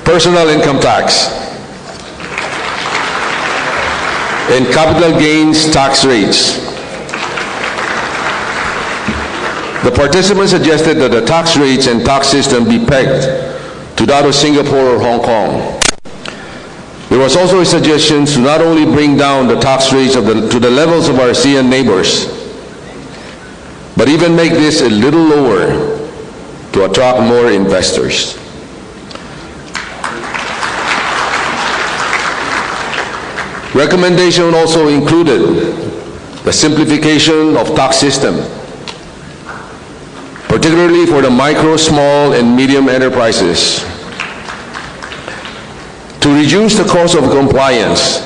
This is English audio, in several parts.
personal income tax, and capital gains tax rates. The participants suggested that the tax rates and tax system be pegged to that of Singapore or Hong Kong. There was also a suggestion to not only bring down the tax rates to the levels of our ASEAN neighbors, but even make this a little lower to attract more investors. Recommendation also included the simplification of tax system, particularly for the micro, small, and medium enterprises, to reduce the cost of compliance,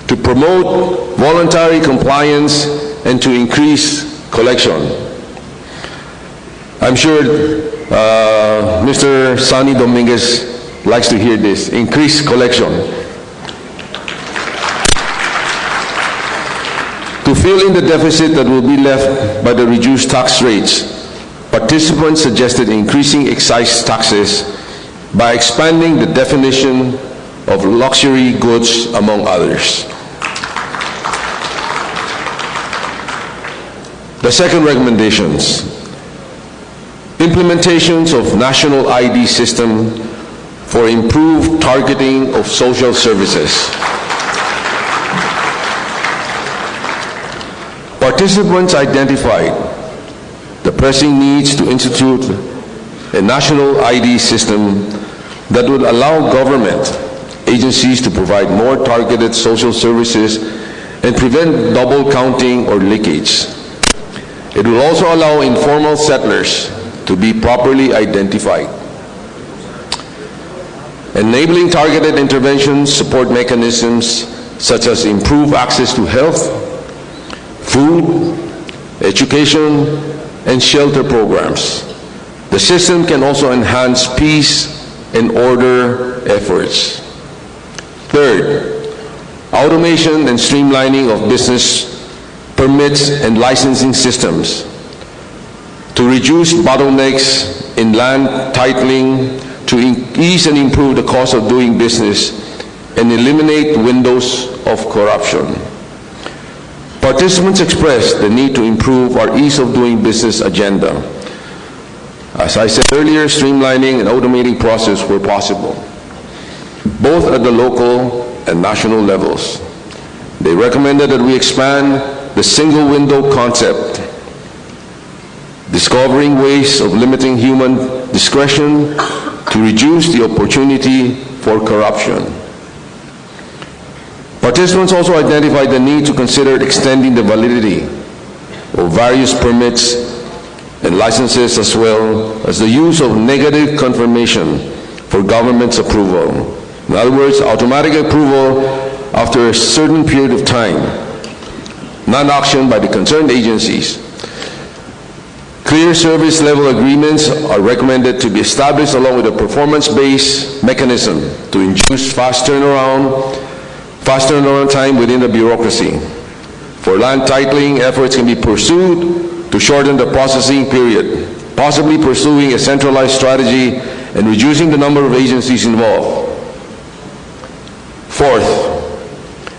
to promote voluntary compliance, and to increase collection. I'm sure Mr. Sonny Dominguez likes to hear this, increase collection. To fill in the deficit that will be left by the reduced tax rates, participants suggested increasing excise taxes by expanding the definition of luxury goods, among others. The second recommendations: implementations of national ID system for improved targeting of social services. Participants identified the pressing needs to institute a national ID system that would allow government agencies to provide more targeted social services and prevent double counting or leakage. It will also allow informal settlers to be properly identified. Enabling targeted interventions support mechanisms such as improved access to health, food, education, and shelter programs. The system can also enhance peace and order efforts. Third, automation and streamlining of business permits and licensing systems to reduce bottlenecks in land titling, to ease and improve the cost of doing business, and eliminate windows of corruption. Participants expressed the need to improve our ease of doing business agenda. As I said earlier, streamlining and automating process were possible, both at the local and national levels. They recommended that we expand the single window concept, discovering ways of limiting human discretion to reduce the opportunity for corruption. Participants also identified the need to consider extending the validity of various permits and licenses, as well as the use of negative confirmation for government's approval. In other words, automatic approval after a certain period of time, non-action by the concerned agencies. Clear service level agreements are recommended to be established along with a performance-based mechanism to induce fast turnaround time within the bureaucracy. For land titling, efforts can be pursued to shorten the processing period, possibly pursuing a centralized strategy and reducing the number of agencies involved. Fourth,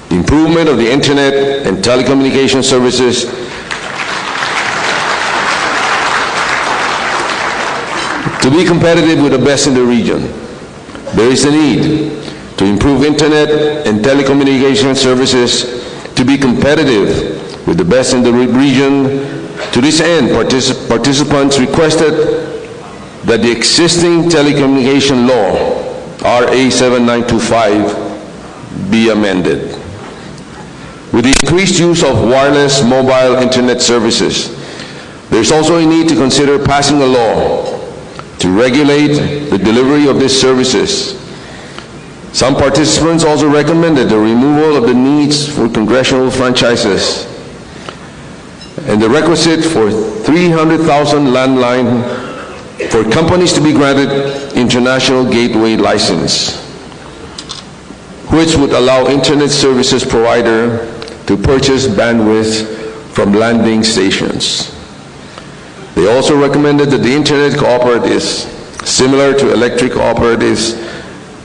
the improvement of the internet and telecommunication services to be competitive with the best in the region. There is a need to improve internet and telecommunication services to be competitive with the best in the region. To this end, participants requested that the existing telecommunication law, RA 7925, be amended. With the increased use of wireless mobile internet services, there is also a need to consider passing a law to regulate the delivery of these services. Some participants also recommended the removal of the needs for congressional franchises and the requisite for 300,000 landline for companies to be granted international gateway license, which would allow internet services provider to purchase bandwidth from landing stations. They also recommended that the internet cooperatives similar to electric cooperatives,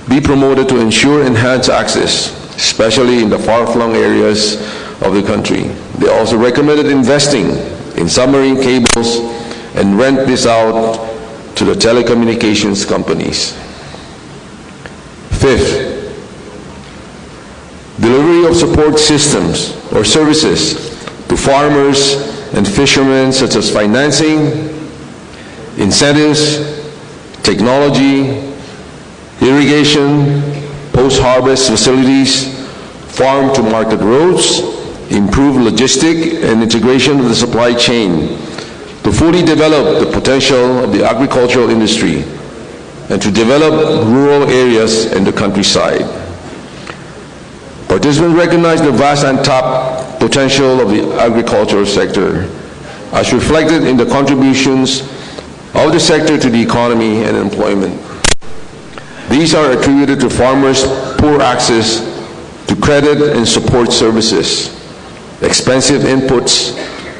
be promoted to ensure enhanced access, especially in the far-flung areas of the country. They also recommended investing in submarine cables and rent this out to the telecommunications companies. Fifth, delivery of support systems or services to farmers and fishermen, such as financing, incentives, technology, irrigation, post-harvest facilities, farm-to-market roads, improve logistic and integration of the supply chain to fully develop the potential of the agricultural industry and to develop rural areas and the countryside. Participants recognize the vast untapped potential of the agricultural sector as reflected in the contributions of the sector to the economy and employment. These are attributed to farmers' poor access to credit and support services, expensive inputs,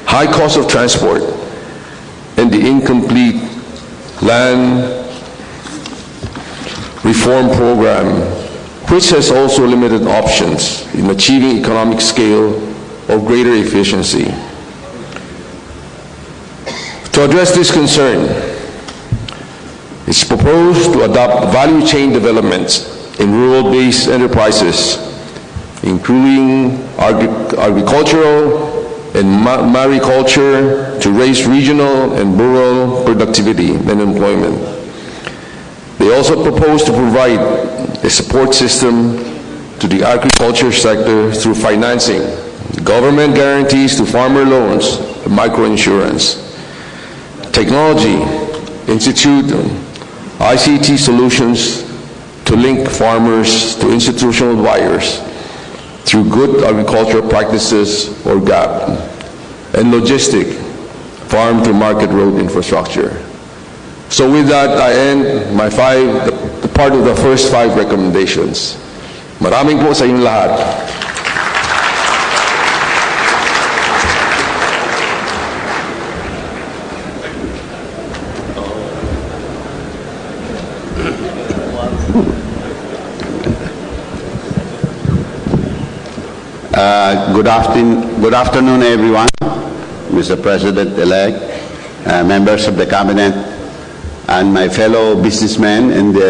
high cost of transport, and the incomplete land reform program, which has also limited options in achieving economic scale or greater efficiency. To address this concern, it's proposed to adopt value chain developments in rural-based enterprises, including agricultural and mariculture, to raise regional and rural productivity and employment. They also propose to provide a support system to the agriculture sector through financing, government guarantees to farmer loans, microinsurance, technology, institute ICT solutions to link farmers to institutional buyers through good agricultural practices or GAP, and logistic farm-to-market road infrastructure. So with that, I end my the part of the first 5 recommendations. Maraming po sa inyong lahat. Good afternoon, everyone. Mr. President-elect, members of the Cabinet, and my fellow businessmen and the